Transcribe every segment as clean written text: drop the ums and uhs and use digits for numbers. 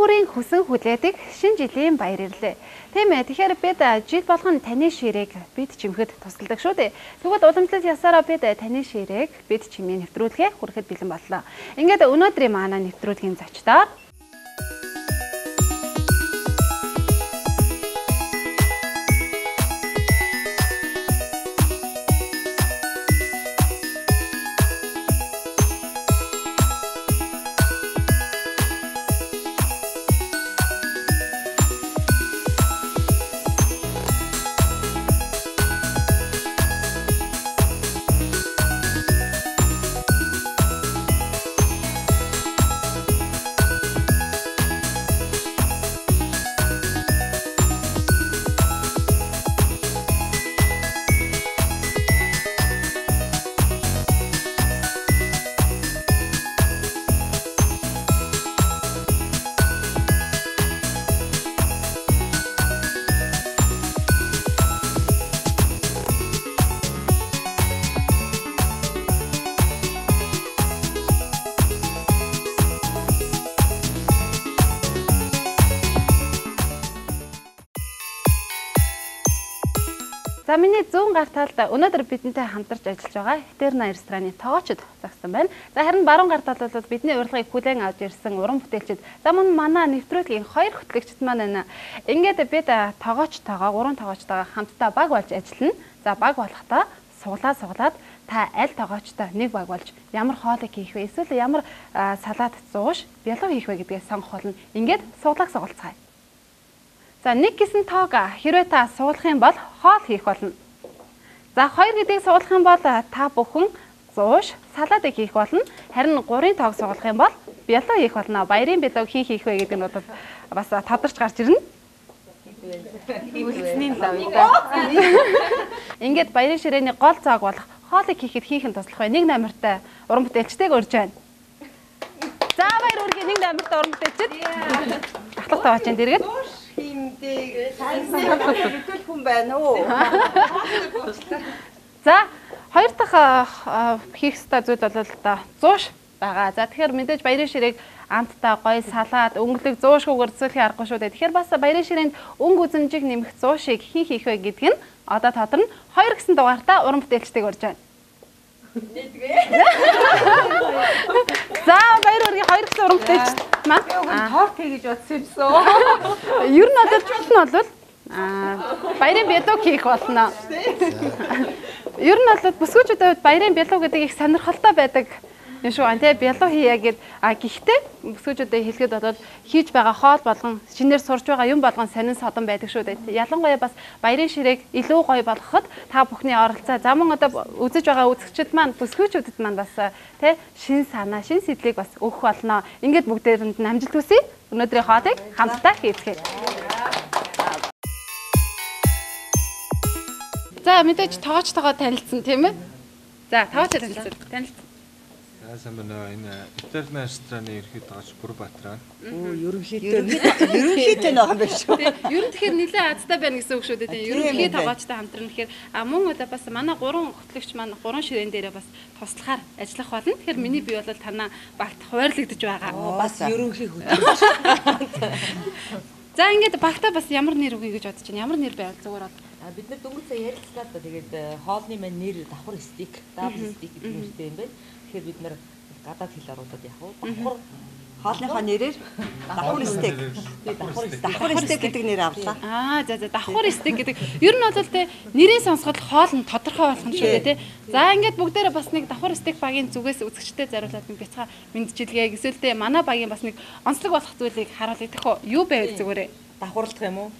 бүрийн хүсэн хүлээдэг шинэ жилийн баяр ирлээ. Тийм ээ. Тэгэхээр бид жил болгон таны ширийг бид чимхэд тусалдаг шүү дээ. Тэгвэл уламжлалт ясаараа бид таны ширийг бид чимээ нэвтрүүлэхээ хүрэхэд бэлэн боллоо. Ингээд өнөөдрийн манай нэвтрүүлгийн зочдоор за миний зүүн гар талд өнөөдөр бидэнтэй хамтарч ажиллаж байгаа Этерна рестораны тоочд загсан байна. За харин баруун гар талд бол бидний урилгыг хүлээн авч ирсэн уран бүтээлчид за манай нэвтрүүлгийн хоёр хөтлөгчд маань байна. Ингээд бид уран тоогоочтойгоо хамтдаа баг болж ажиллана. За баг болохдоо суглаад та аль тоогоочтой нэг баг болж ямар хоолыг хийх вэ? Эсвэл ямар салаад зууш, бялуу хийх вэ гэдгээ сонгох болно. Ингээд суглааг соголцгаая. За нэг гэсэн тоог хэрвээ та суулгах юм бол хоол хийх болно. За хоёр гэдгийг суулгах юм бол та бүхэн зууш, салаатыг хийх болно. Харин гурийн тоог суулгах юм бол бялуу хийх болно. Баярын бялууг хийх вэ гэдэг нь бол бас тодорч гарч ирнэ. Үлдсэний лав. Ингээд баярын ширээний гол цааг болох хоолыг хийхэд хийхэн туслах бай. Нэг номертой уран бүтээлчтэйг урьж байна. За баяр үргийн нэг номертой уран бүтээлчд. Ахлах таваач энэ дэргэд. Хүн байна уу? За хоёр дахь хийх ёстой зүйл бол зууш байгаа. За тэгэхээр мэдээж баярын ширээг амттай гоё салаад өнгөлөг зуушгүйгээр цэцлэхээ аргагүй шүү дээ. Тэгэхээр бас баярын ширээнд өнгө үзэмжийг нэмэх зуушийг хийх вэ гэдэг нь одоо тодорно. Хоёр гэсэн дугаартаа уран бүтээлчтэйг урьж байна. За баяр үргийн хоёр гэсэн уран бүтээлч маань торт хийж бодсон юмсан. Ер нь бол баярын бялууг хийх болно. Ер нь бол бүсгүүчүүдэд баярын бялуу гэдэг их сонирхолтой байдаг юм шүү. Тэ бялуу хийя гэд гэхдээ бүсгүүчүүдэд хэлэхэд бол хийж байгаа хоол болгон шинээр сурж байгаа юм болгон сонин содон байдаг шүү дээ. Ялангуяа бас баярын ширээг илүү гоё болгоход та бүхний оролцоо за мөн одоо үзэж байгаа үзэгчид маань бүсгүүчүүдэд маань бас тэ шин санаа, шин сэтлийг бас өгөх болно. Ингээд бүгдээрэнд амжилт хүсье. Өнөөдрийн хоолыг хамтдаа хийцгээе. За мэдээж тоочтойгоо танилцсан тийм ээ. За тоочтой танилцсан. Сайн байна. Энэ Этерна рестораны ерөнхий тоогооч Бүрбаатар байна. Ерөнхийдөө нэг юм байна шүү. Ер нь тэгэхээр нэлээд азтай байна гэсэн үг шүү дээ. Ерөнхий тоогоочтой хамтран тэгэхээр мөн одоо бас манай гурван хөтлөгч маань гурван ширээн дээрээ бас туслахаар ажиллах болно. Тэгэхээр миний бие бол танаа багт хуваарлагдаж байгаа. Бас ерөнхий хөтлөгч. За ингээд багтаа бас ямар нэр өгье гэж бодож байна. Ямар нэр байвал зүгээр бол бид нар дөнгөж сая ярилцлаа да. Тэгээд хоолны маань нэр давхар стейк, дабл стейк гэдэг нэртэй юм байна. Тэгэхээр бид нар гадаад хэл оруулаад яг давхар хоолныхоо нэрээр давхар стейк. Давхар стейк гэдэг нэр авлаа. За давхар стейк гэдэг. Ер нь бол тэ нэрээ сонсоход хоол нь тодорхой болох юм шүү дээ, тэ. За ингээд бүгдээрээ бас нэг давхар стейк багийн зүгээс үзэгчтэй зориулаад нэг бяцхан мэдчилгээ. Эсвэл тэ манай багийн бас нэг онцлог болох зүйлийг харуулъя гэх үү? Юу байв зүгээрээ? давхарлах юм уу?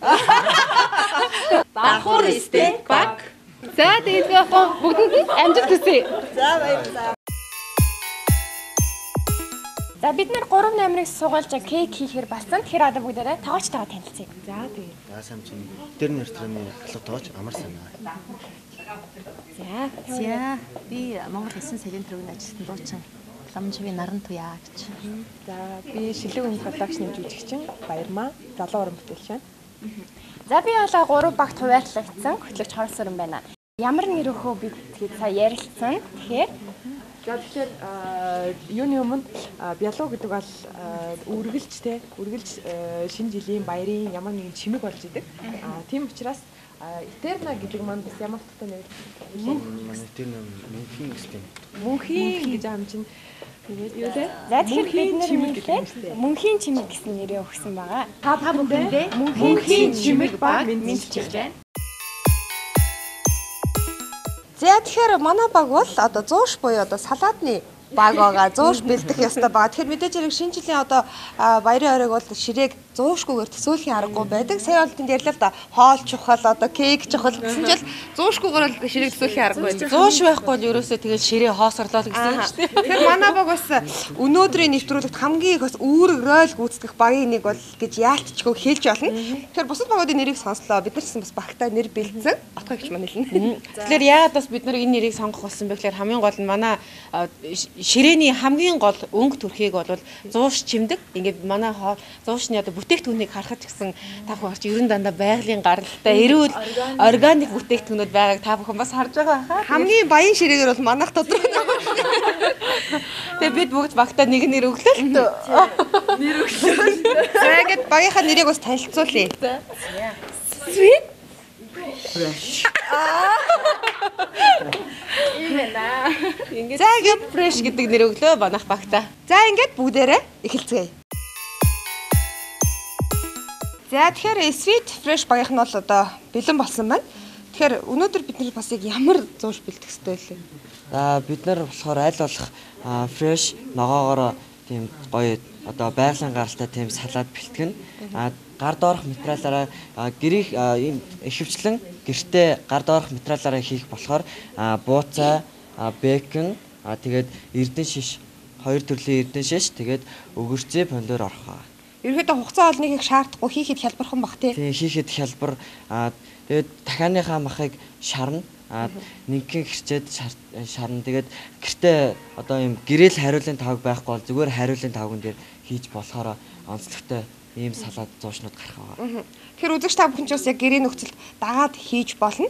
Давхар стейк баг. За тэгээд яг бүгдэнд нь амжилт хүсье. За баярлалаа. За бид нар 3 номерыг суулж кейк хийхээр болсон. Тэгэхээр одоо бүгдээрээ тоочтойгоо танилцъя. За тэгээд. За сайн чинь Этерна рестораны ахлах тооч амар санаа. За би Монгол Хэлсэн салийн төрөгийн ажилтан дуучин Ламживын Наран Туяа гэж. За би Шилэг өнгө продакшны жүжигчин Баярмаа залуу уран бүтээлч байна. За би болоо 3 багт хуваарлагдсан хөтлөгч Хорсорн байна. Ямар нэр өгөө бид тэгээд сая ярилцсан. Тэгэхээр За тэгэхээр юуны өмнө бялуу гэдэг бол үргэлж шинэ жилийн баярын ямар нэгэн чимэг болж идэг. Тийм учраас Этерна гэдэг маань бас ямар утгатай нэр? Этерна мөнхийн гэсэн. Мөнхийн гэж аам чинь юу вэ? За тэгэхээр бид нэр мөнхийн чимэг гэсэн нэрээ өгсөн байгаа. Та бүхэндээ мөнхийн чимэг баг мэдчилж байна. За тэгэхээр манай баг бол одоо 100ш буюу одоо салаадны баг байгаа. 100ш бэлдэх ёстой байгаа. Тэгэхээр мэдээж хэрэг шинэ жилийн одоо баярын оройг бол ширээг 100шгүйгээр төсөөлхийн аргагүй байдаг. Сая бол тэнд ярьлаа л да. Хоол чухал одоо кейк чухал гэсэн чил 100шгүйгээр бол ширээг төсөөлхийн аргагүй. 100ш байхгүй бол ерөөсөө тэгээд ширээ хоосорлоо гэсэн үг шүү дээ. Тэгэхээр манай баг бас өнөөдрийн нэвтрүүлэгт хамгийн их бас үүрэг роль гүйцэтгэх багийн нэг бол гэж яалтчгүй хэлж болно. Тэгэхээр бусад багуудын нэрийг сонслоо. Бид нар ч бас багтаа нэр бэлдсэн. Отгоо гэж манай хэлнэ. Тэгэхээр яагаад бас бид нар энэ нэрийг сонгох болсон бэ гэхээр хамгийн гол нь манай ширээний хамгийн гол өнгө төрхийг бол 100ш чимдэг. Ингээд манай 100шны одоо бүтээгдэхүүнийг харахад гэсэн та бүхэн ер нь дандаа байгалийн гаралтай эрүүл органик бүтээгдэхүүнүүд байгааг та бүхэн бас харж байгаа хаа. Хамгийн баян ширээгээр бол манайх тодорхой. Тэгээ бид бүгд багтаа нэг нэр өглөө л төө. Нэр өглөө. За ингээд багийнхаа нэрийг бас танилцуулъя. Sweet Fresh. Ингээд за ингээд fresh гэдэг нэр өглөө манайх багтаа. За ингээд бүгдээрээ эхэлцгээе. За тэгэхээр Sweet Fresh багийнх нь бол одоо бэлэн болсон байна. Тэгэхээр өнөөдөр бид нар бас яг ямар зурш бэлдэх ёстой вэ? За бид нар болохоор аль болох fresh ногоогоор тийм гоё одоо байгалийн гаралтай тийм салаад бэлтгэн. Гар доорх материалаараа гэрийг ихэвчлэн гэртээ гар доорх материалаараа хийх болохоор бууцаа, бэкон, тэгээд эрдэн шиш, хоёр төрлийн эрдэн шиш, тэгээд өгөрцөө пондор орох аа. Ерөнхийдөө хугацаа олныг их шаардахгүй хийхэд хялбархан бах тий. Тийм хийхэд хялбар. Тэгээд дахианыхаа махыг шарна. Нэгэн хэрчээд шарна. Тэгээд гэртээ одоо юм гэрэл хариулын тавг байхгүй бол зүгээр хариулын тавган дээр хийж болохоор онцлогтой ийм салаад зуушнууд гарах байгаа. Тэгэхээр үзэгч та бүхэн ч бас яг гэрээ нөхцөлд дагаад хийж болно.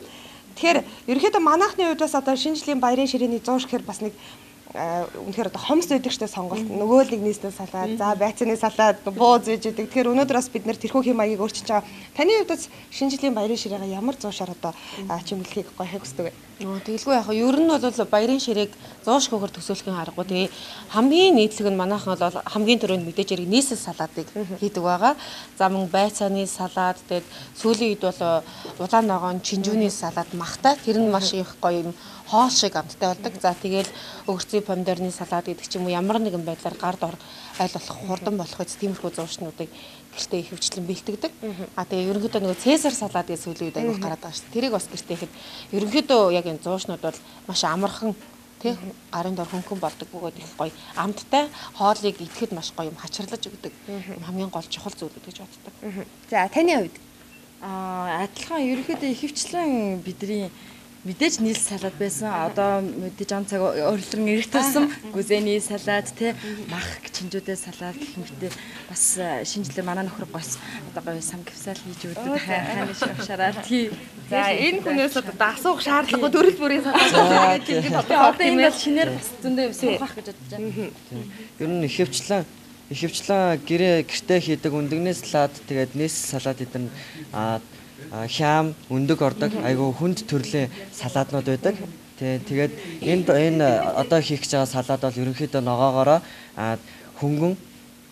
Тэгэхээр ерөнхийдөө манайхны хувьд бас одоо шинэ жилийн баярын ширээний 100 гэхээр бас нэг үнэхээр одоо хомс өгдөг штэ сонголт. Нөгөө л нэг нийслэл салаад, за байцааны салаад, бууз үйж өгдөг. Тэгэхээр өнөөдөр бас бид нэр тэрхүү хэм маягийг өөрчилж байгаа. Таны хувьд бас шинэ жилийн баярын ширээгээ ямар зуушаар одоо чимэглэхийг гоё хүсдэг вэ? Тэгэлгүй яг ер нь бол баярын ширээг 100 шгүйгээр төсөөлөхийн аргагүй. Тэгээ хамгийн нийтлэг нь манайхан бол хамгийн түрүүнд мэдээж хэрэг нийслэл салаадыг хийдэг байгаа. За мөн байцааны салаад, тэгээд сүүлийн үед бол улаан ногоон чинжүүний салаад махтай. Тэр нь маш их гоё юм хоол шиг амттай болдог. За тэгээд өгөрцөө помидорны салаад гэдэг ч юм уу ямар нэгэн байдлаар гард аль болох хурдан болох үс тиймэрхүү зуушнуудыг гэртээ их хвчлэн бэлтгэдэг. Тэгээ ерөнхийдөө нөгөө цэсар салаад гэж сүүлийн үед аяг гараад байгаа шүү дээ. Тэрийг бас гэртээ ихэд ерөнхийдөө яг энэ зуушнууд бол маш амархан тий гарын дор хөнгөн болдог бөгөөд их гоё амттай хоолыг идэхэд маш гоё юм хачирлаж өгдөг. Хамгийн гол чухал зүйлүүд гэж боддог. За таны хувьд адилхан ерөнхийдөө ихэвчлэн бидний мэдээж нийл салаад байсан. Одоо мэдээж он цаг өөрлөн эрэх тулсан гүзэний салаад те мах чинжүүдээ салаад гэх мэтээ бас шинжлэр манай нөхөр гос одоо гоё самгивсаал хийж өгдөг хайхааны шавшараад тий. За энэ хүнээс одоо асуух шаардлагагүй төрөл бүрийн салаад гэдэг одоо энэ бол шинээр бас зөндөө суухах гэж бодож байна. Ер нь ихэвчлэн гэртээ хийдэг өндөгний салаад тэгээд нийслэл салаад эдэн хям өндөг ордог айгу хүнд төрлийн салааднууд байдаг. Тэгээд энэ одоо хийх гэж байгаа салаад бол ерөнхийдөө ногоогоороо хөнгөн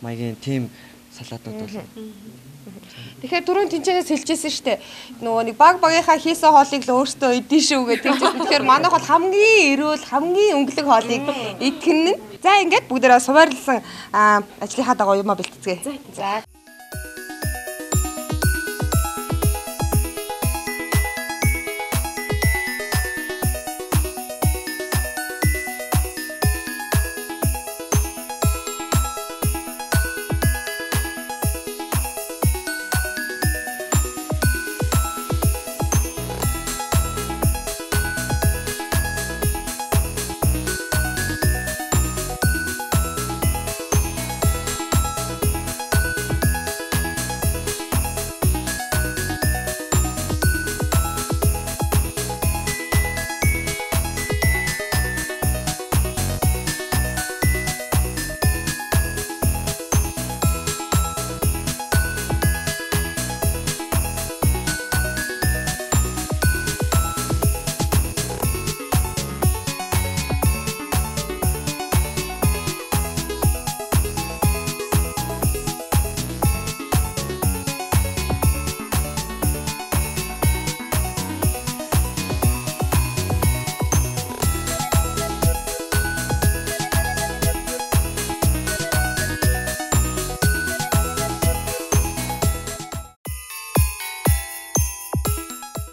маягийн тим салааднууд бол. Тэгэхээр түрүүн тэнцэнээс хэлжсэн шүү дээ. Нөгөө нэг багийнхаа хийсэн хоолыг л өөртөө идэв шүү гэдэг хэлжсэн. Тэгэхээр манайх бол хамгийн эрүүл, хамгийн өнгөлөг хоолыг идэх нь. За ингээд бүгдээрээ суваарлсан ажлынхаа дагуу юмаа бэлтгэцгээе. За.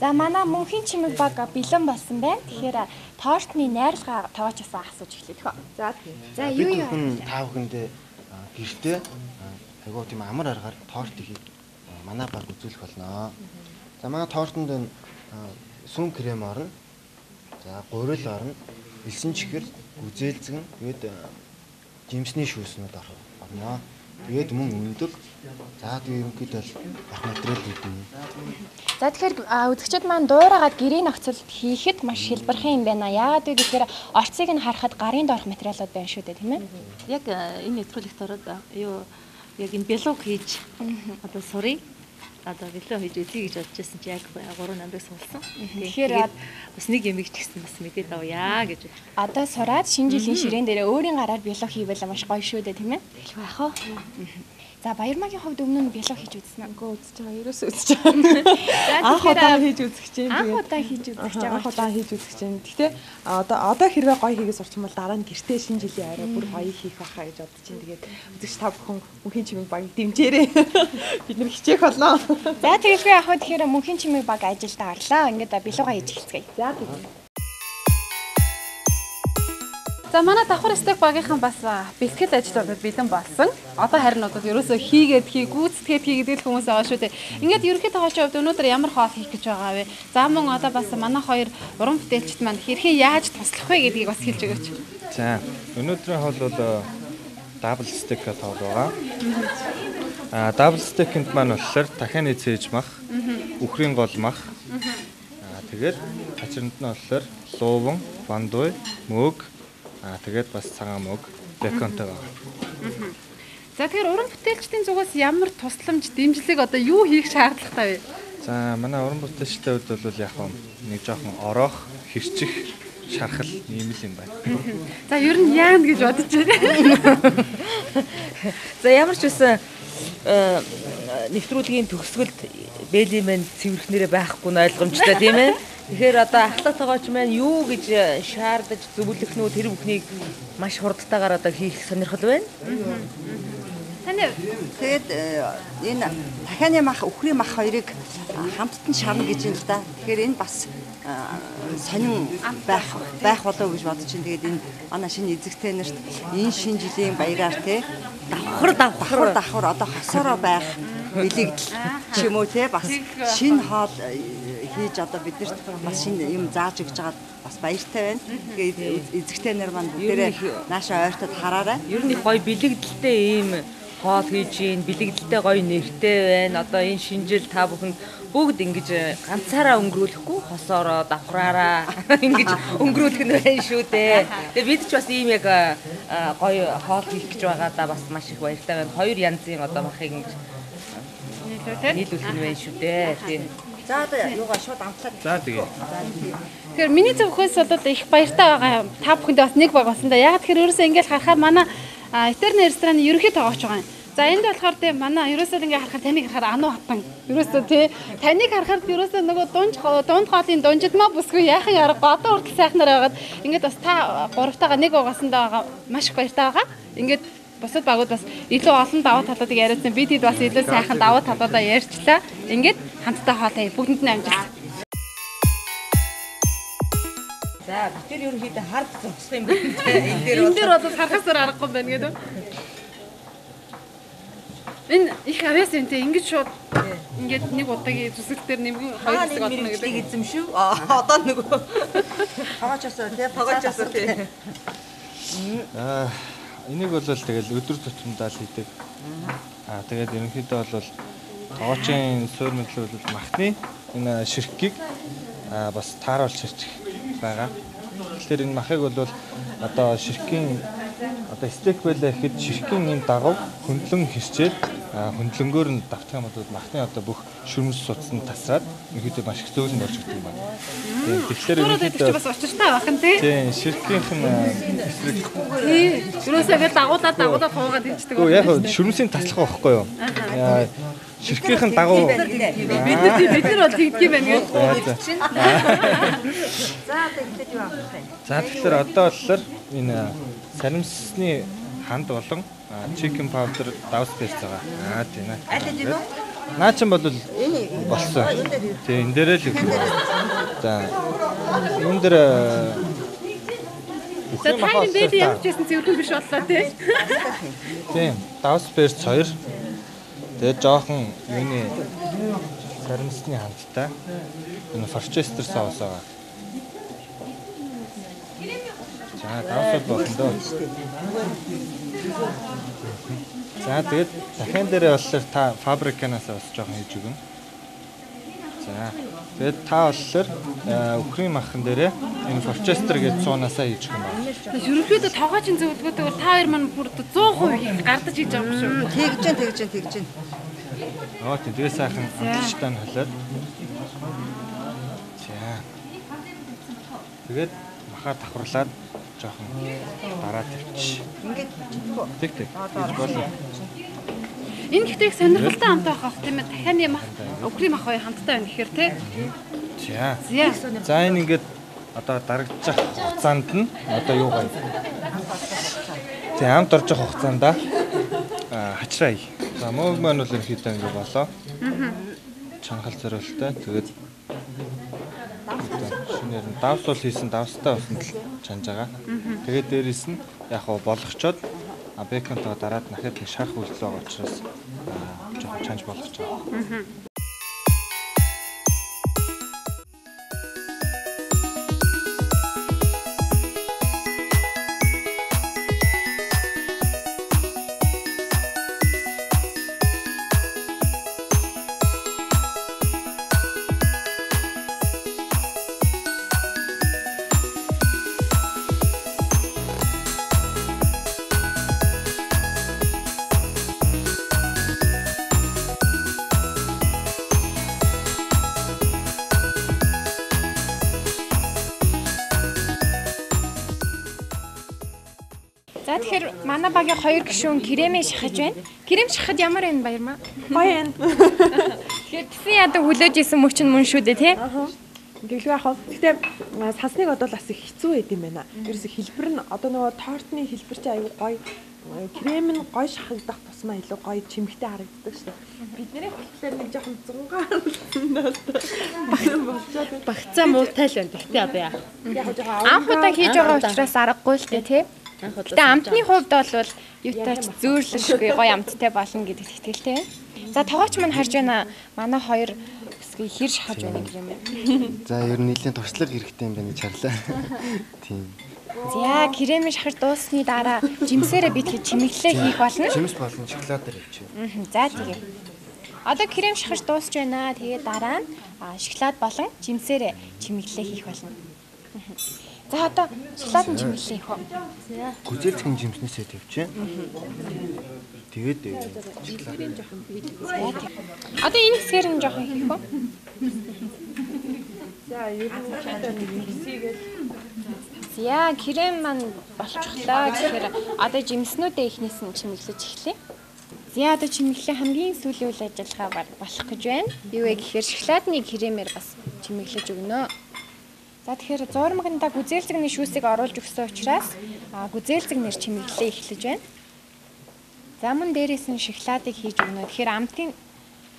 За манай мөнхийн чимэг баг бэлэн болсон байна. Тэгэхээр тортны найрлага таваачаасаа асууж эхлэх хөө. За тийм. За юу юу та бүхэндээ гэртээ айгуу тийм амар аргаар торт ихийг манай баг үзүүлэх болно. За манай тортонд сүм крем орно. За гурил орно. Элсэн чихэр, гүзээлзгэн, тэгээд жимсний шүүснүүд орно. Тэгээд мөн өндөг. За тэгээд ерөнхийдөө бах материал үүднэ. За тэгэхээр үзэгчид маань дуурайгаад гэрийн нөхцөлд хийхэд маш хэлбэрхэн юм байна. Яагаад вэ гэхээр орцыг нь харахад гарын доорх материалууд байна шүү дээ, тийм ээ? Яг энэ нэвтрүүлэгт ороод юу яг энэ бэлуг хийж одоо сурыг одоо бэлөө хийж үлээ гэж бодож байсан чи яг 3 намрыг суулсан. Тэгэхээр бас нэг юм ч гэсэн бас мэдээд авъя гэж. Одоо сураад шинэ жилийн ширээн дээр өөрийн гараар бэлөө хийвэл маш гоё шүү дээ, тийм ээ? Яах вэ? За Баярмагийн хувьд өмнө нь бэлөө хийж үзсэн үү? Үгүй үзэж байгаа. Ерөөсөө үзэж байгаа. Анх удаа хийж үзэх чинь. Анх удаа хийж үзэж байгаа. Анх удаа хийж үзэх чинь. Гэхдээ одоо хэрвээ гоё хийгээ сурчмал дараа нь гэртээ шинэ жилийн орой бүр гоё хийх байхаа гэж бодож чинь. Тэгээд үзэгч та бүхэн мөнхийн чимэг баг дэмжээрэй. Бид нар хичээх болно. За тэгэлгүй яг хөө тэгэхээр мөнхийн чимэг баг ажилд орлоо. Ингээд бэлууга хийж эхэлцгээе. За тийм. За манай давхар стек багийнхан бас бэлтгэл ажлуудад бэлэн болсон. Одоо харин одоо ерөөсөө гүйцэтгээд хийгээд хүмүүс байгаа шүү дээ. Ингээд ерөнхий тоглолчийн хувьд өнөөдөр ямар хоол хийх гэж байгаа вэ? За мөн одоо бас манай хоёр уран бүтээлчд маань хэрхэн яаж туслах вэ гэдгийг бас хэлж өгөөч. За өнөөдрийн хоол бол дабл стек тоог байгаа. Дабл стекэнд маань болохоор дахианы цээж мах, үхрийн гол мах. Тэгээд хачирнд нь болохоор лууван, бандуй, мөг тэгээд бас цагаан мөг, беконтой байгаа. За тэгэхээр уран бүтээлчдийн зүгээс ямар тусламж, дэмжлэг одоо юу хийх шаардлагатай вэ? За манай уран бүтээлчдийн хувьд бол яг нэг жоохон ороох, хэрчих, шархал ийм л юм байна. За ер нь яана гэж бодож байна. За ямар ч үсэн нэвтрүүлгийн төгсгөлд бэлимэн цэвэрхнэрээ байхгүй нь ойлгомжтой тийм ээ. Тэгэхээр одоо ахлах тогооч маань юу гэж шаардаж зөвлөх нь тэр бүхнийг маш хурдтайгаар одоо хийх сонирхол байна. Таны тэгээд энэ дахианы мах, үхрийн мах хоёрыг хамттан шарна гэж юм л да. Тэгэхээр энэ бас сонин байх болов уу гэж бодож чинь. Тэгээд энэ манай шинэ эзэгтэй нарт энэ шинэ жилийн баяраар те давхар одоо хосороо байх бэлэгдэл ч юм уу те бас шинэ хоол хийж одоо биднэрт бас шинэ юм зааж өгч байгаад бас баяртай байна. Тэгээд эзэгтэй нар маань бүгдээрээ наашаа ойртод хараарай. Ер нь гоё бэлэгдэлтэй ийм хоол хийж ийн, бэлэгдэлтэй гоё нэртэй байна. Одоо энэ шинжил та бүхэн бүгд ингэж ганцаараа өнгөрүүлэхгүй хосоороо давхраараа ингэж өнгөрүүлэх нь байна шүү дээ. Тэгээ бид ч бас ийм яг гоё хоол хийх гэж байгаадаа бас маш их баяртай байна. Хоёр янзын одоо махыг ингэж нийлүүлэх нь байна шүү дээ. Тийм. За одоо юугаа шууд амтлаад. За тэгээ. Тэгэхээр миний зөвхөөс бол их баяртай байгаа. Та бүхэндээ бас нэг баг болсон да. Яг тэгэхээр ерөөсөө ингэж харахаар манай Этерна рестораны ерөнхий тоглогч байгаа юм. За энд болохоор тийм манай ерөөсөө ингэ харахаар таныг харахаар ануу хатан. Ерөөсөө тий таныг харахаар ерөөсөө нөгөө дунд хоолын дунжидмаа бүсгүй яахан аргагүй одоо хүртэл сайхнаар байгаад ингээд бас та гуравтайгаа нэг угаасандаа байгаа маш их баяртай байгаа. Ингээд бусад багууд бас илүү олон даваа талуудыг яриадсан. Бид хэд бас илүү сайхан даваа талуудаа ярьчлаа. Ингээд хамтдаа хоолой бүгдэнд нь амжилт. За бид тэр ерөнхийдөө хард зогсох юм байна. Энэ дээр бол харахасаар аргагүй юм байна гэдэг. Энэ их авьяас юм те ингэж шууд ингээд нэг удаагийн зүсэл дээр нэмгэн хоёр хэсэг болно гэдэг эзэм шүү. Одоо нөгөө тоогоочосоо тий. Энийг бол тэгэл өдөр тутамдаа л хийдэг. Тэгээд ерөнхийдөө бол тоогоочийн суурь мэдлэл бол махны энэ ширхгийг бас тааруулж ширчих байгаа. Тэгэхээр энэ махыг бол одоо ширхгийн одоо стек байлаа гэхэд ширхгийн энэ дагав хөндлөн хэрчээд хөндлөнгөөр нь давтах юм бол махны одоо бүх шүрмс судас нь тасраад ерөнхийдөө маш их зөөлөн болж өгдөг юм байна. Тэгэхээр ерөнхийдөө бас учиртай байх нь тий. Тийм ширхгийнх нь эсрэг. Тий. Юусаа гэж дагуулаад хуугаад хийждэг. Үгүй яг шүрмсийн таслах байхгүй юу? Ширхгийнх нь дагуу бид нар бол тэгдэг юм байна гэж. За тэгэхээр юу авах вэ? За тэгэхээр одоо болохоор энэ саримсны ханд болон chicken powder давс пест байгаа. Тийм ээ. Аль аль нь вэ? Наа чин бол болсон. Тэгээ энэ дээрээ л өгсөн. За. Юун дээр За таны бэби ямар ч байсан зөвхөн биш боллоо тий. Тийм. Давс перц 2. Тэгээд жоохон юуны сарамсны хамттай. Энэ Форчестер соус байгаа. За давс болно доо. За тэгээд дахин дээрээ болохоор та фабриканаас бас жоохон хийж өгнө. За тэгээд та болохоор өхрийн махан дээрээ энэ Форчестер гэж цуунаасаа хийж өгнө. Ерөнхийдөө тоогоочин зөвлөгөөтэйгээр та хоёр маань бүр 100% хийх гардаж хийж байгаа юм шүү. Тэгж гэн. Оо тэгээ сайхан амтчтай нь холиод. За. Тэгээд махаа давхарлаад жоохон дараа тавьчих. Ингээд жиггүй. Тэг. Гэж болно. Энэ гэхдээ их сонирхолтой амтай байх тийм ээ. Дахианы мах, өхрийн мах хоёр хамттай байна гэхээр тий. За. За энэ ингээд одоо дарагдчих хугацаанд нь одоо юу гай. Тэг амт орж явах хугацаанд хачраа. За мөөг маань бол ерөөхдөө ингэ болоо. Чанхал зориултаа тэгээд шинээр нь давс бол хийсэн давстай усанд л чанж байгаа. Тэгээд дээрээс нь яг хоо болгочоод беконтоо дараад дахиад нэг шарх үйлдэл байгаа учраас жоохон чанж болгож байгаа. За тэгэхээр манай багийн 2 гишүүн кремээ шахаж байна. Крем шахад ямар байна баяр маа? Гоё байна. Тэгэхээр тэсний ядаа хүлээж исэн мөч нь мөн шүү дээ тий? Гэлгүй яах вэ? Гэтэ сансныг одоо бас их хэцүү байд юм байна. Ерөөсө хэлбэр нь одоо нөгөө тортны хэлбэр чи аюу гоё. Крем нь гоё шахагдах тусмаа илүү гоё чимэгтэй харагддаг шүү дээ. Бидний хөтөлбөр нэг жоохон зунгаар Багцаа муутай л байна. Тэгтээ одоо яах? Анх удаа хийж байгаа учраас аргагүй л дээ тий? Гэтэ амтны хувьд бол юутаач зөөрлөшгүй гоё амттай болно гэдэгт итгэлтэй байна. За тоогооч маань харж байна. Манай хоёр өсгий хэр шахаж байна гэх юм бэ? За ер нь нэлийн туршлага хэрэгтэй юм байна гэж харлаа. Тийм. За крем шахаж дуусны дараа жимсээрээ бид чимэглэлээ хийх болно. Жимс болон шоколадаар хийчих. За тэгээ. Одоо крем шахаж дуусч байна. Тэгээ дараа нь шоколад болон жимсээрээ чимэглэлээ хийх болно. За одоо шоколадын чимэглэлээ хийх үү? Гүзээлцгийн жимснээсээ тавьчих. Тэгээд шоколадын жоохон бий. Одоо энэ хэсгээр нь жоохон хийх үү? За ер нь миксигээл за крем маань болчихлоо. Тэгэхээр одоо жимснүүдээ ихнээс нь чимэглэж эхлэе. За одоо чимэглэлийн хамгийн сүүлийн үйл ажиллагаа болох гэж байна. Юу вэ гэхээр шоколадны кремээр бас чимэглэж өгнө. За тэгэхээр зурмагнда гүзээлзэгний шүүсийг оруулж өгсөн учраас гүзээлзэг нэр чимэглэлээ эхлэж байна. За мөн дээрээс нь шоколадыг хийж өгнө. Тэгэхээр амтын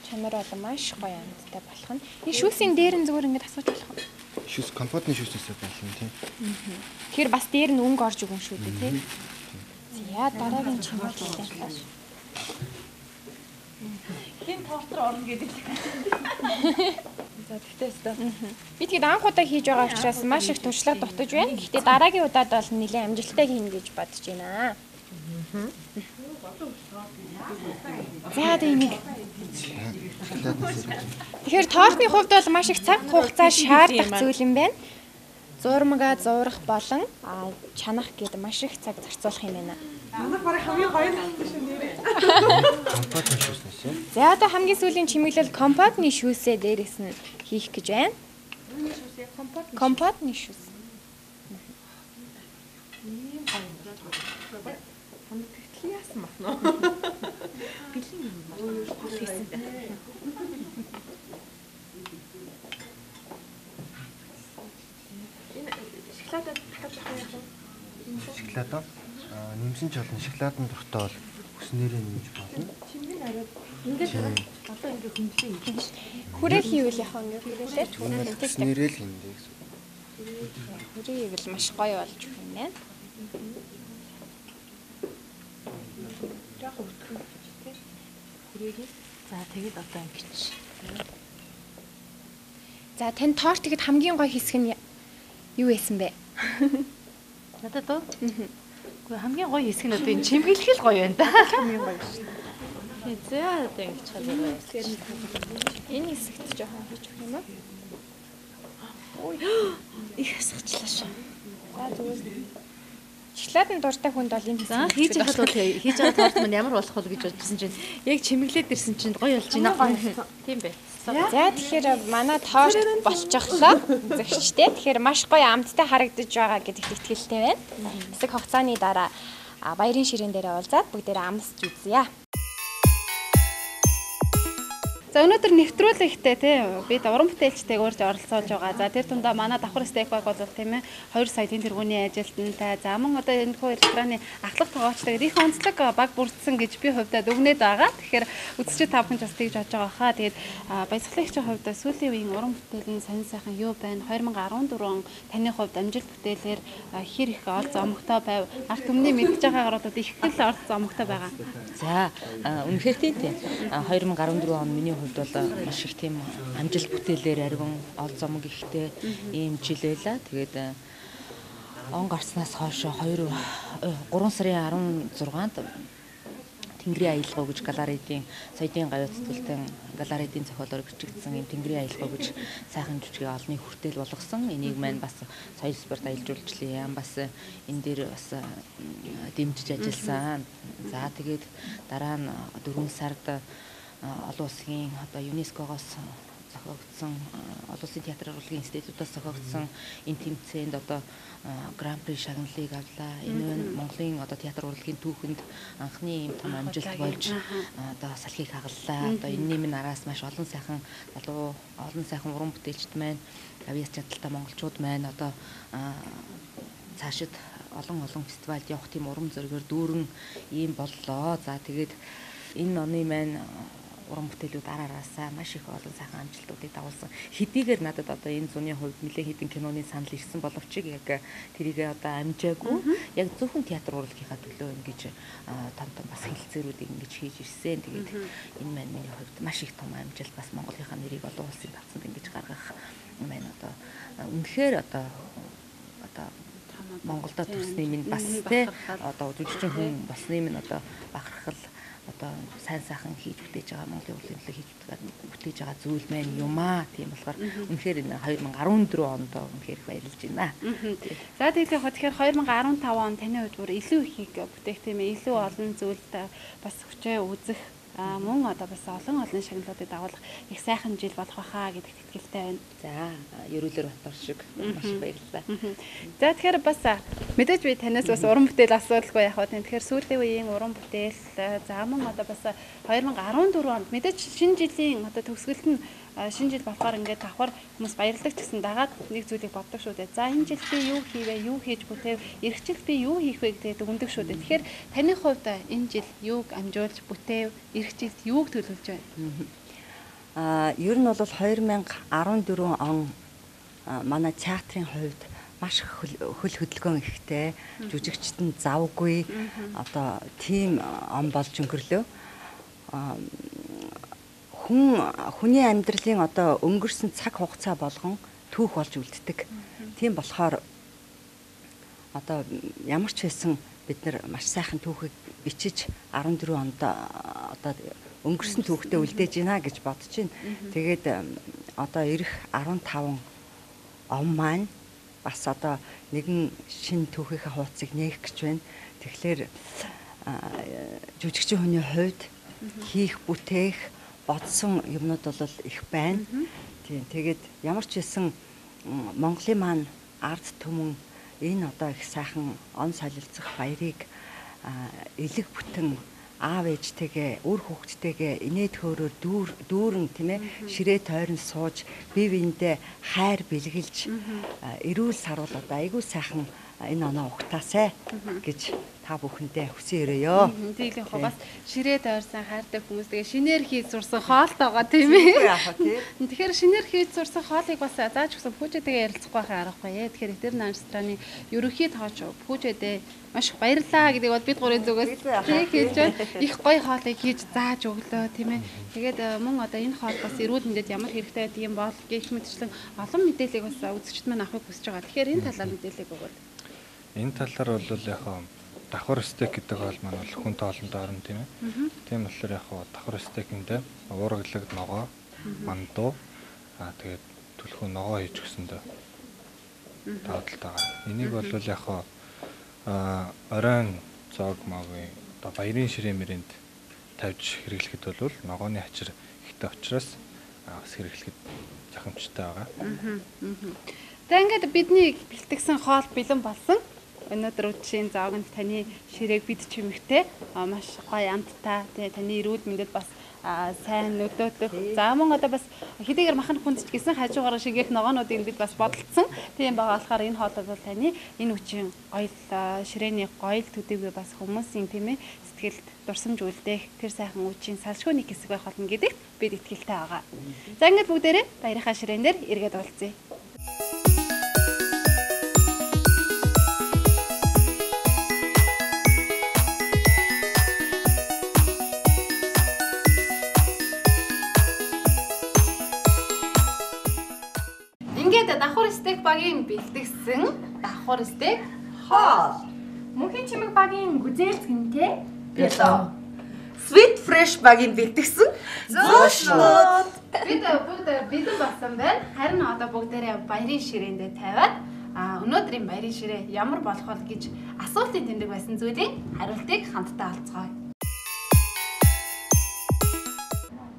чанар бол маш гоё амттай болох нь. Энэ шүүсийн дээр нь зүгээр ингэж асууж болох уу? Шүүс компотны шүүснээсээ болно тийм. Тэгэхээр бас дээр нь өнгө орж өгөн шүү дээ тийм. За дараагийн чимэглэлээ. Хин тортор орно гэдэг. За тэгтээстэй. Би тэгээд анх удаа хийж байгаа учраас маш их туршлага дутаж байна. Гэхдээ дараагийн удаад бол нэлээд амжилттай хийнэ гэж бодож байна. За тэнийг. Тэгэхээр тортны хувьд бол маш их цаг хугацаа шаардах зүйл юм байна. Зурмага зурах болон чанах гэдэг маш их цаг зарцуулах юм байна. Манай барыг хамгийн гоё болсон шүү нэрээ. Компотны шүүснээс. За одоо хамгийн сүүлийн чимэглэл компотны шүүсээ дээрээс нь хийх гэж байна. Компотны шүүс. Тэгтэл яасан байна. Бэлэн юм байна. Гол хийсэн. Энэ шоколадад дахиад яах вэ? Шоколад нэмсэн ч болно. Шоколадын дуртай бол хүснээрээ нэмж болно. Чимээ арай ингэж одоо ингээ хөндлөө хийж. Хүрээл хийвэл яхаа ингээ хүрээлээ. Бас нэрэл хиндэ гэсэн. Хүрээг л маш гоё болж байна. Яг өтгөх тийм. Хүрээгээ. За тэгээд одоо ингэж. За тань тортыг хамгийн гоё хэсэг нь юу байсан бэ? Надад уу? Гэхдээ хамгийн гоё хэсэг нь одоо энэ чимгэлэх л гоё байна да. Хамгийн гоё шүү. За одоо ингэж чалаа. Энэ хэсэгт жоохон хийж өгөх юм аа. Ой. Их хасгачлаа шүү. За зүгээр. Шоколадын дуртай хүнд бол энэ за хийж байхад бол хийж байгаа торт мань ямар болох вэ гэж бодсон чинь яг чимэглээд ирсэн чинь гоё болж байна. Тийм бэ. За тэгэхээр манай торт болчихлоо. Зөвчтэй. Тэгэхээр маш гоё амттай харагдаж байгаа гэдэгт итгэлтэй байна. Хэсэг хугацааны дараа баярын ширээн дээрээ уулзаад бүгдээрээ амсч үзье. За өнөөдөр нэвтрүүлэгтээ тийм бид уран бүтээлчтэйг урьж оролцуулж байгаа. За тэр тундаа манай давхар стейк баг бол тийм ээ 2 сая тэн тэргүүний ажилтнтай за мөн одоо энэ хүү рестораны ахлах тоогоочтой их онцлог баг бүрдсэн гэж би хувьдаа дүгнээд байгаа. Тэгэхээр үзэгчид та бүхэн ч бас тэгж бодож байгаа хаа. Тэгээд баясгалагчийн хувьд сүүлийн үеийн уран бүтээл нь сонин сайхан юу байна? 2014 он таны хувьд амжилт бүтээлээр хэр их ол зомогтой байв? Арт түмний мэдж байгаагаар бол их л орц зомогтой байгаа. За үнэхээр тийм 2014 он миний хувьд бол маш их тийм амжилт бүтээлээр арвин ол зомог ихтэй ийм жил байлаа. Тэгээд он гарснаас хойш 3 сарын 16-нд Тэнгэрийн аялгаа гэж галерейдийн соёлын гавьяа цэцгэлтэн галерейдийн зохиолоор бичигдсэн юм Тэнгэрийн аялгаа гэж сайхан жүжиг олны хүртэл болгосон. Энийг маань бас соёл спорт аялал жуулчлалын яам бас энэ дээр бас дэмжиж ажилласан. За тэгээд дараа нь 4 сард олон улсын одоо ЮНЕСКО-гоос зохиогдсон олон улсын театр урлагийн институтаас зохиогдсон энэ тэмцээнд одоо гран-при шагналыг авлаа. Энэ нь Монголын одоо театр урлагийн түүхэнд анхны юм том амжилт болж одоо салхийг хагаллаа. Одоо энэний минь араас маш олон сайхан залуу олон сайхан уран бүтээлчд маань авьяас чадaltaй монголчууд маань одоо цаашид олон фестивальд явах тийм урам зоригоор дүүрэн ийм боллоо. За тэгээд энэ оны маань уран бүтээлүүд араараасаа маш их олон сайхан амжилтуудыг дагуулсан. Хэдийгээр надад одоо энэ зуны хувьд нэлээд хэдэн киноны санал ирсэн боловч яг тэрийг одоо амжаагүй. Яг зөвхөн театр урлагийнхаа төлөө ингэж том бас хэлэлцээрүүдийг ингэж хийж ирсэн. Тэгээд энэ маань миний хувьд маш их том амжилт бас Монголынхаа нэрийг олон улсын тавцанд ингэж гаргах маань одоо үнэхээр одоо Монголд төсний минь бас тий одоо жүжигчин хүн болсны минь одоо бахархал одоо сайн сайхан хийж бүтээж байгаа Монголын урлагийн төлөө хийж бүтээж байгаа зүйл маань юм аа. Тийм болохоор үнэхээр энэ 2014 онд үнэхээр их баярлж байна. За тэгэхээр 2015 он таны хувьд бүр илүү ихийг бүтээх тийм ээ илүү олон зүйлд бас хүчээ үзэх мөн одоо бас олон шагналуудыг дагуулах их сайхан жил болох байхаа гэдэгт итгэлтэй байна. За ерөөлөр Батбар шиг маш их баярлалаа. За тэгэхээр бас мэдээж би танаас бас уран бүтээл асуудалгүй яг хаа. Тэгэхээр сүүлийн үеийн уран бүтээл за мөн одоо бас 2014 онд мэдээж шинэ жилийн одоо төгсгөлт нь шинэ жил болохоор ингээд давхар хүмүүс баярладаг ч гэсэн дагаад нэг зүйлийг боддог шүү дээ. За энэ жил би юу хийвэ, юу хийж бүтэв, эх жил би юу хийх вэ гэдэг дүгндэг шүү дээ. Тэгэхээр таны хувьд энэ жил юуг амжуулж бүтэв, эх жилд юуг төлөвлөж байна? Ер нь бол 2014 он манай театрын хувьд маш хөл хөдөлгөөн ихтэй, жүжигчд нь завгүй одоо тийм он болж өнгөрлөө. Хүний амьдралын одоо өнгөрсөн цаг хугацаа болгон түүх болж үлддэг. Тийм болохоор одоо ямар ч байсан бид нар маш сайхан түүхийг бичиж 14 онд одоо өнгөрсөн түүхтэй үлдээж гинэ гэж бодож байна. Тэгээд одоо ирэх 15 он маань бас одоо нэгэн шинэ түүхийнхээ хуудсыг нээх гэж байна. Тэгэхээр жүжигчин хүний хувьд хийх, бүтээх бодсон юмнууд бол их байна. Тийм. Тэгээд ямар ч хэлсэн Монголын маань ард түмэн энэ одоо их сайхан он солилцох баярыг элэг бүтэн аав ээжтэйгээ үр хүүхдтэйгээ инээд хөөрөөр дүүрэн тийм ээ ширээ тойрон сууж бие биендээ хайр бэлгэлж эрүүл сарвал одоо айгүй сайхан энэ оноо ухтаасай гэж та бүхэндээ хүсэн өрөөё. Тийм яг бас ширээ тойрсон хайртай хүмүүс тэгээ шинээр хийж сурсан хоолт байгаа тийм ээ. Тэгэхээр шинээр хийж сурсан хоолыг бас зааж өгсөн пүүжэтэйгээ ярилцахгүй байхаа аргагүй ээ. Тэгэхээр Этерна рестораны ерөнхий тооч пүүжэдээ маш их баярлаа гэдэг бол бид гурийн зүгээс хийж байна. Их гоё хоолыг хийж зааж өглөө тийм ээ. Тэгээд мөн одоо энэ хоол бас эрүүл мэндэд ямар хэрэгтэй байдаг юм бол гэх мэтчлэн олон мэдээллийг бас үзэгчд маань авахыг хүсэж байгаа. Тэгэхээр энэ талаар мэдээллийг өгөөд. Энэ талаар бол яг давхар стейк гэдэг хоол маань бол хүн тоолонд орно тийм ээ. Тийм болохоор яг давхар стейкэндээ уургаглаг ногоо, мандуу тэгээд түлхүү ногоо хийж өгсөндөө таадалтай байгаа. Энийг бол яг оройн цог магийн одоо баярын ширээ мэрэнд тавьж хэрэглэхэд бол ногооны ачир ихтэй учраас бас хэрэглэхэд жахамжтай байгаа. За ингээд бидний бэлтгэсэн хоол бэлэн болсон. Өнөөдөр үдшийн зоогонд таны ширээг бид чимэгтэй маш гоё амттай таны эрүүл мэндэд бас сайн нөлөөлөх. За мөн одоо бас хэдийгээр махан хүндч гэсэн хажуугаар шигээх ногоонуудыг бид бас бодолцсон. Тийм байгаа болохоор энэ хоолой бол таны энэ үчийн гоёл ширээний гоёл төдийгүй бас хүмүүсийн тийм ээ сэтгэлд дурсамж үлдээх тэр сайхан үчийн салшгүй нэг хэсэг байх болно гэдэгт бид итгэлтэй байгаа. За ингээд бүгдээрээ баярынхаа ширээн дээр эргээд уулзъя. Давхар стейк багийн бэлтгэсэн давхар стейк хоол. Мөнхийн чимэг багийн гүзээлцгэнтэй бэлөө. Sweet fresh багийн бэлтгэсэн зөөшлүүд. Бид бүгд бэлэн болсон байна. Харин одоо бүгдээрээ баярын ширээндээ тавиад өнөөдрийн баярын ширээ ямар болох вэ гэж асуултын тэмдэг байсан зүйлийн хариултыг хамтдаа олцгоё.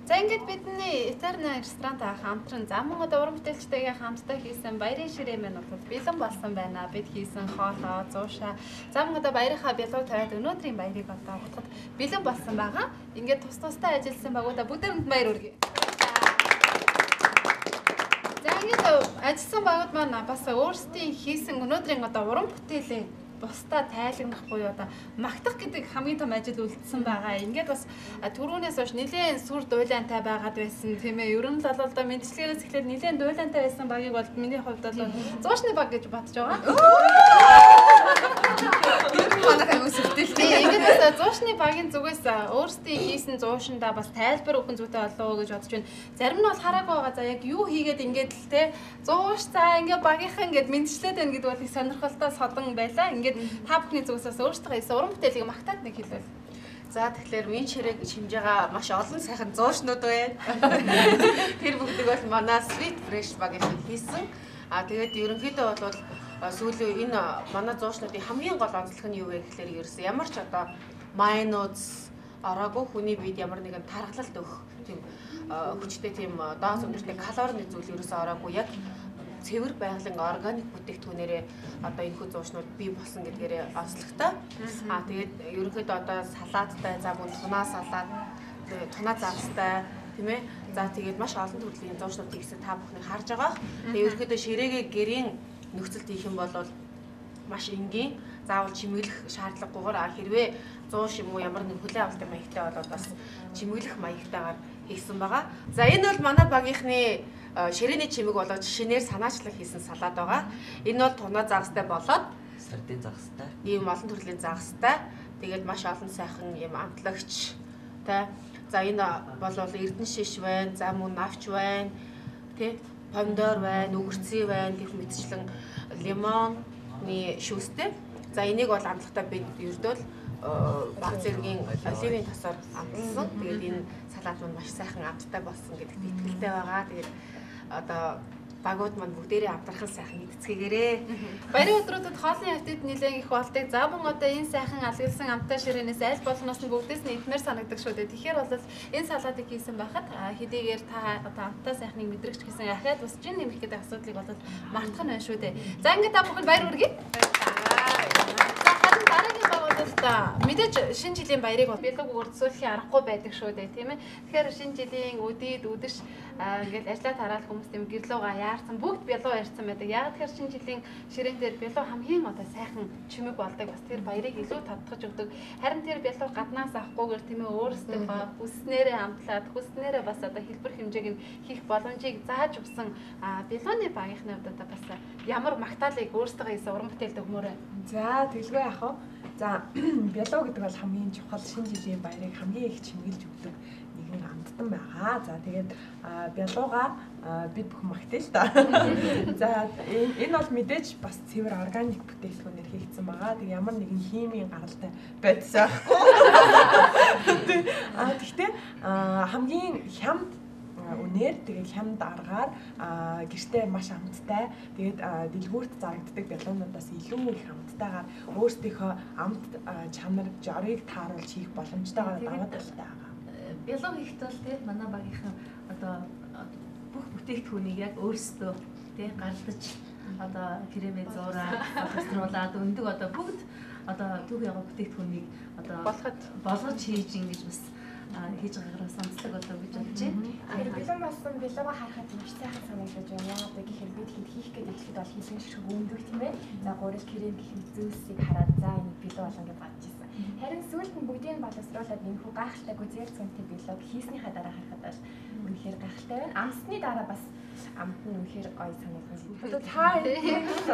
За ингээд бидний Этерна ресторантай хамтран замун одоо уран бүтээлчтэйгээ хамтдаа хийсэн баярын ширээ маань бол бэлэн болсон байна. Бид хийсэн хоолоо, зуушаа замун одоо баярынхаа бэлэг тавиад өнөөдрийн баярыг одоо утгад бэлэн болсон байгаа. Ингээд тус тустай ажилласан багуудаа бүгдээрэнд баяр хүргэе. За ингээд ажилласан багууд маань бас өөрсдийн хийсэн өнөөдрийн одоо уран бүтээлээ бусдаа тайлагнах буюу одоо магтах гэдэг хамгийн том ажил үлдсэн байгаа. Ингээд бас түрүүнээс хойш нэлээд сүр дуйлаантай байгаад байсан тийм ээ. Ер нь л одоо мэдчлэгээс эхлээд нэлээд дуйлаантай байсан багийг бол миний хувьд бол зуушны баг гэж бодож байгаа. Манайхаа үсэлтэй. Ингээд бас зуушны багийн зүгээс өөрсдийн хийсэн зуушиндаа бас тайлбар өгөн зүйтэй болоо гэж бодож байна. Зарим нь бол хараагүй байгаа. За яг юу хийгээд ингээд л те зууш за ингээд багийнхан ингээд мэдчлээд байна гэдэг бол их сонирхолтой содон байлаа. Ингээд та бүхний зүгээс өөрсдөө хийсэн уран бүтээлийг магтаад нэг хэлвэл. За тэгэхээр вин ширээг хэмжиж байгаа маш олон сайхан зуушнууд байна. Тэр бүгдийг бол манай Sweet Fresh багийнхан хийсэн. Тэгээд ерөнхийдөө бол сүүлийн энэ манай зуушнуудын хамгийн гол онцлог нь юу вэ гэхээр ерөөсөө ямар ч одоо майонез ороогүй хүний биед ямар нэгэн тархалт өгөх тийм хүчтэй тийм дооц өндөртэй калорийн зүйл ерөөсөө ороогүй яг цэвэр байгалийн органик бүтээгдэхүүнээрээ одоо энэ хүү зуушнууд бий болсон гэдгээрээ онцлогтой. Тэгээд ерөнхийдөө одоо салааттай, за мөн тунаа салаат, тунаа загстай тийм ээ. За тэгээд маш олон төрлийн зуушнуудыг гэсэн та бүхнийг харж байгаа. Тэгээд ерөнхийдөө ширээгээ гэрийн нөхцөлд хийх юм бол маш энгийн, заавал чимэглэх шаардлагагүйгээр хэрвээ зууш юм уу ямар нэг хүлээн авалтын маягтай болоод бас чимэглэх маягтайгаар хийсэн байгаа. За энэ бол манай багийнхны ширээний чимэг болоод шинээр санаачлаг хийсэн салаад байгаа. Энэ бол тунаа загстай болоод сардин загстай. Ийм олон төрлийн загстай. Тэгээд маш олон сайхан юм амтлагч тэ. За энэ бол эрдэнэ шиш байна, за мөн навч байна. Тэ помидор байна, үгэрцээ байна, гэх мэтчлэн лимонны шүүстэй. За энийг бол амтлагтаа бид ердөө баг зэргийн оливын тосоор амталсан. Тэгээд энэ салаад маань маш сайхан амттай болсон гэдэгт итгэлтэй байгаа. Тэгээд одоо багууд маань бүгдээрээ амтрахын сайхан эцгээгээрээ. Баярын өдрүүдэд хоолны хавтад нэлээд их болдог. За мөн одоо энэ сайхан алгалсан амттай ширээнээс аль болгоноос нь бүгдээс нь идмээр санагдаг шүү дээ. Тэгэхээр бол энэ салаатыг хийсэн байхад хэдийгээр та одоо амттай сайхныг мэдрэгч гэсэн ахаад бас жин нэмэх гэдэг асуудлыг бол мартах нь байна шүү дээ. За ингээд та бүхэнд баяр хүргэе. За харин дараагийн багууд та мэдээж шинэ жилийн баярыг бэлэг үрдүүлэхийн аргагүй байдаг шүү дээ тийм ээ. Тэгэхээр шинэ жилийн өдийд үдэш ингээл ажиллаа тараал хүмүүс тийм гэрлүүгээ яарсан бүгд бялуу ярьсан байдаг. Яг тэгэхээр шинэ жилийн ширээн дээр бялуу хамгийн одоо сайхан чимэг болдог. Бас тэр баярыг илүү тодтогч өгдөг. Харин тэр бялуу гаднаас авахгүйгээр тийм ээ өөрсдөө хүснээрээ амтлаад хүснээрээ бас одоо хэлбэр хэмжээг нь хийх боломжийг зааж өгсөн бялууны багийнхны хувьд одоо бас ямар магтаалыг өөрсдөө хийсэн уран бүтээлд өгмөөрэй. За тэглгүй яах вэ? За бялуу гэдэг бол хамгийн чухал шинэ жилийн баярыг хамгийн их чимгэлж өгдөг нэгэн амттан байгаа. За тэгээд бялууга бид бүхэн магтъя л та. За энэ бол мэдээж бас цэвэр органик бүтээгдэхүүнээр хийгдсэн байгаа. Тэг ямар нэгэн химийн гаралтай байдсан байхгүй. Гэхдээ хамгийн хямд үнээр тэгээд хямд аргаар гэртээ маш амттай тэгээд дэлгүүрт зарагддаг бялуунуудаас илүү их амттайгаар өөрсдийнхөө амт чанар жорыг тааруулж хийх боломжтойгоор даваад талтай байгаа. Бялуу хийхд бол тийм манай багийнхан одоо бүх бүтээгдэхүүнийг яг өөрсдөө тийм гардаж одоо кремээ зураад конструуулаад өндөг одоо бүгд одоо төв яга бүтээгдэхүүнийг одоо болгож хийж ингэж бас хийж байгаагаар сонцлог болоо гэж бодож байна. Тэгэхээр бэлэн болсон бялууга харахад маш сайхан санагдаж байна. Одоо гэхээр бид хийх гээд ихэд бол хийсэн ширхэг өндөг тийм ээ. За гурил крем гэх мэт зүйлсийг хараад за энэ бэлүү болон гэж бодож ирсэн. Харин сүүлд нь бүгдийг боловсруулад энэхүү гайхалтай гүзээр цэнтэй бэлүүг хийснийхаа дараа харахад бол үнэхээр гайхалтай байна. Амсны дараа бас амт нь үнэхээр гоё санагдаж байна. Одоо та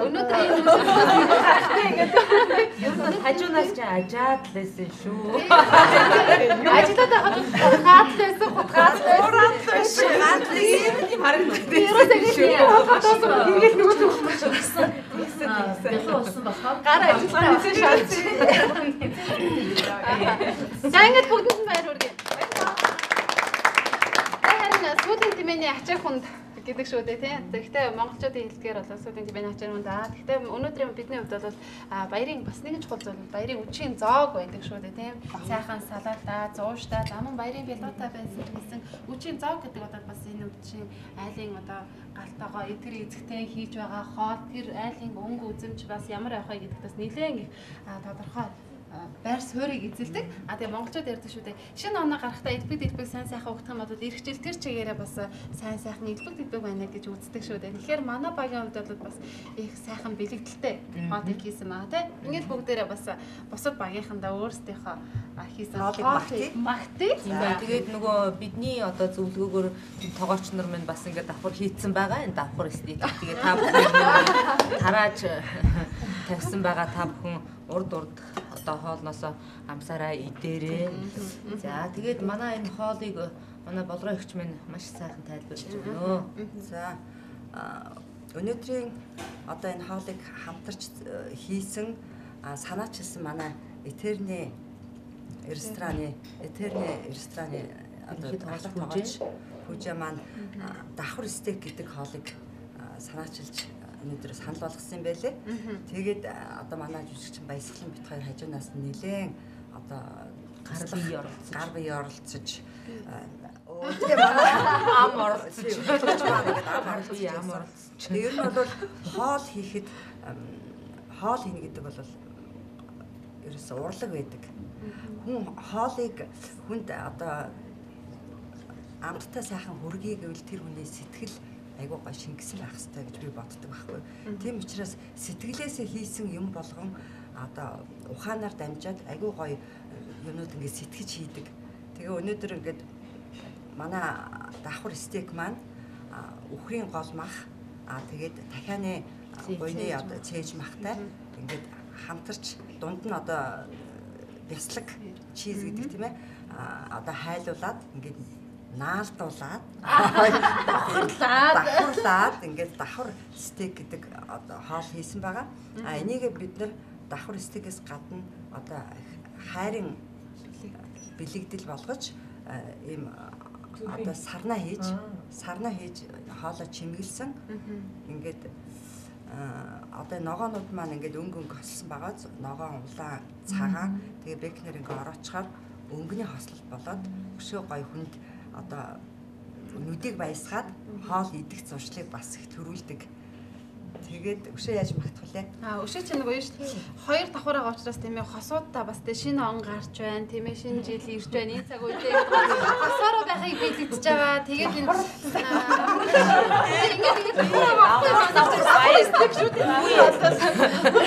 өнөөдөр ер нь хажуунаас ч ажаад лээсэн шүү. Ажлаад хаад лээсэн хутгаад лээсэн юм харагддаг. Ерөөсөө ингэж нөгөө төгсмөж өгсөн. Бялуу болсон болохоор гар ажиллагаа хийсэн шаарч. За ингэж бүгдэнд нь баяр хүргэе. Харин сүүлийн тэмээний ачаах хүнд гэдэг шүү дээ тийм. Гэхдээ монголчуудын хэлдгээр бол сүүлийн тэмээний ачаах хүнд гэхдээ өнөөдрийн бидний хувьд бол баярын бас нэгэн чухал зүйл баярын үдшийн зоог байдаг шүү дээ тийм. Сайхан салаатаа, зууштай, замун баярын бялуутай байсан үдшийн зоог гэдэг одоо бас энэ үдшийн айлын одоо галтайгоо эдгэр эзэгтэй хийж байгаа хоол тэр айлын өнгө үзэмж бас ямар байх вэ гэдэгтээс нэлээд их тодорхой байр суурийг эзэлдэг. Тэгээ монголчууд ярьдаг шүү дээ. Шинэ оноо гарахтаа элбэг сайн сайхан угдах юм бол ирэх жил тэр чигээрээ бас сайн сайхан элбэг байна гэж үздэг шүү дээ. Тэгэхээр манай багийн хувьд бол бас их сайхан бэлэгдэлтэй хоолыг хийсэн байгаа тийм. Ингээд бүгдээрээ бас бусад багийнхандаа өөрсдийнхөө хийсэн хоолыг магтъя. Тэгээд нөгөө бидний одоо зөвлөгөөгөөр тоогоорч нар минь бас ингээд давхар хийцэн байгаа. Энэ давхар эстетик. Тэгээд та бүхэн тарааж тавьсан байгаа та бүхэн урд одоо хоолноос амсараа идээрээ. За тэгээд манай энэ хоолыг манай болроо эгч минь маш сайхан тайлбарлаж өгнө. За өнөөдрийн одоо энэ хоолыг хамтарч хийсэн санаачилсан манай Этерний рестораны одоо тоогооч Пүжа маань давхар стейк гэдэг хоолыг санаачилж өнөөдөр санал болгосон юм байлээ. Тэгээд одоо манай жүжигчин Баясгалан бит хоёр хажуунаас нэлээд одоо гар бие оролцож тэгээ манай ам оролцож тэгээд ер нь бол хоол хийхэд хоол хийнэ гэдэг бол ерөөсөө урлаг байдаг. Хүн хоолыг хүнд одоо амттай сайхан хүргэе гэвэл тэр хүний сэтгэл айгуу гоо шингэсэн байх хэрэгтэй гэж би боддог байхгүй. Тийм учраас сэтгэлээсээ хийсэн юм болгон одоо ухаанаар дамжаад айгуу гоё юмнууд ингээд сэтгэж хийдэг. Тэгээ өнөөдөр ингээд манай давхар стейк маань үхрийн гол мах тэгээд дахианы буйны одоо цээж махтай ингээд хамтарч дунд нь одоо бяслаг чиз гэдэг тийм ээ одоо хайлуулад ингээд наалдуулаад давхарлаад ингээд давхар стейк гэдэг одоо хоол хийсэн байгаа. Энийг бид нар давхар стейкээс гадна одоо хайрын бэлэгдэл болгож ийм одоо сарна хийж хоолоо чимгэлсэн. Ингээд одоо ногоонууд маань ингээд өнгө хослсон байгаа. Ногоон улаан цагаан тэгээ бэкнэр ингээд ороочхоор өнгөний хослол болоод өшөө гой хүнд одоо нүдийг баясгаад хоол идэх зуршлыг бас их төрүүлдэг. Тэгээд өшөө яаж магтах вэ? Өшөө чинь нөгөө шүү дээ. 2 давхар байгаа учраас тийм ээ хосуудаа бас тэ шинэ он гарч байна. Тийм ээ шинэ жил ирж байна. Энэ цаг үедээ хосоороо байхыг бэлтгэж байгаа. Тэгээд энэ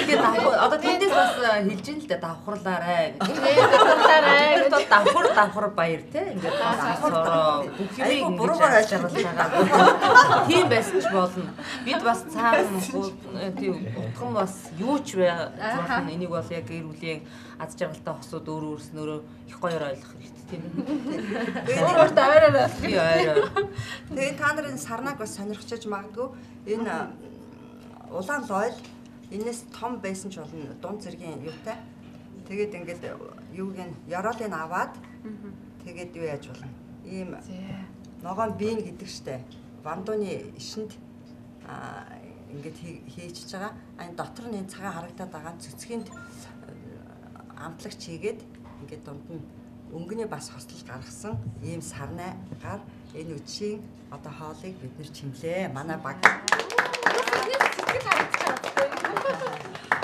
ингээд одоо тэндээс бас хэлж ин л дээ давхарлаарай. Тэгээд давхар баяр те. Ингээд хосоороо бүх юм буруугаар ойлгуулсан. Тийм байсан ч болно. Бид бас цаана тийм утган бас юу ч байна. Энийг бол яг гэр бүлийн аз жаргалтай хосууд өөр өөрснөөрөө их гоёор ойлгох хэрэгтэй тийм ээ. Тэгээд өөртөө аваараа. Би аваараа. Тэгээд та нарын сарнаг бас сонирхчиж магадгүй энэ улаан лойл энэс том байсан ч болно дунд зэргийн юутай. Тэгээд ингээд юуг нь ёроолыг аваад тэгээд юу яаж болно. Ийм ногоон биен гэдэг штэ. Вандууны ишинд ингээд хийчихэж байгаа. Энэ дотор нь цагаан харагдаад байгаа цэцгэнд амтлагч хийгээд ингээд дунд нь өнгөний бас хослол гаргасан ийм сарнайгаар энэ үчийн одоо хоолыг бид нэр чимлээ. Манай баг.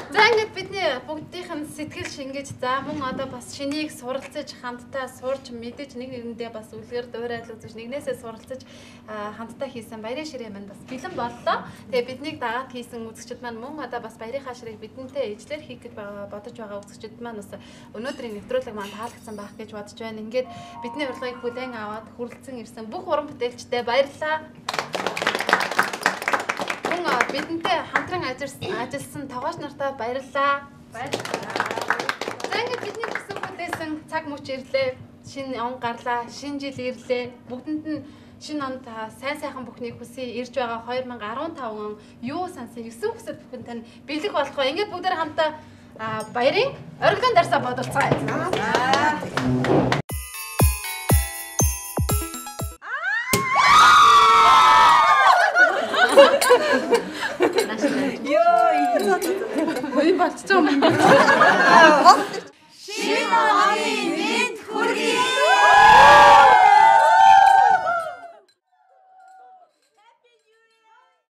За ингээд бидний бүгдийнх нь сэтгэл шингээж за мөн одоо бас шинийг суралцаж хамтдаа сурч мэдээж нэг нэгэндээ бас үлгэр дуурайлж үзэж нэгнээсээ суралцаж хамтдаа хийсэн баярын ширээ маань бас бэлэн боллоо. Тэгээ биднийг дагаад хийсэн үзэгчид маань мөн одоо бас баярынхаа ширээг бидэнтэй ижлэр хийх гэж бодож байгаа үзэгчид маань бас өнөөдрийн нэвтрүүлэг маань таалагдсан байх гэж бодож байна. Ингээд бидний урилгыг хүлээн аваад хүрэлцэн ирсэн бүх уран бүтээлчтэй баярлалаа. Бидэнтэй хамтран ажилласан тогооч нартаа баярлалаа. За ингээд бидний гэсэн бүтээсэн цаг мөч ирлээ. Шинэ он гарлаа. Шинэ жил ирлээ. Бүгдэнд нь шинэ онд сайн сайхан бүхнийг хүсье. Ирж байгаа 2015 он юу сансан 9 хүсэл бүхэн тань бэлэг болохоо. Ингээд бүгдээр хамтаа баярын оргилон дарсаа бодолцгаая. Ой, болчихсон юм.